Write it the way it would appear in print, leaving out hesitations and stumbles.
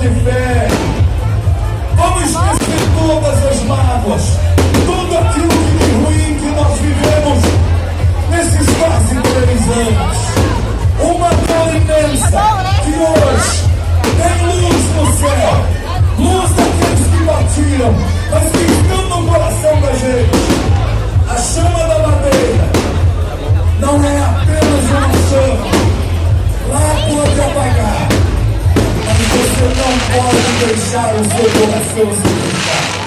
de fé. Vamos esquecer todas as mágoas, tudo aquilo de ruim que nós vivemos nesses quase 3 anos. Uma dor imensa que hoje tem luz no céu, luz daqueles que batiam, mas que estão no coração da gente. A chama da madeira não é apenas uma chama, lá pode apagar, mas você não pode deixar o seu coração se fechar.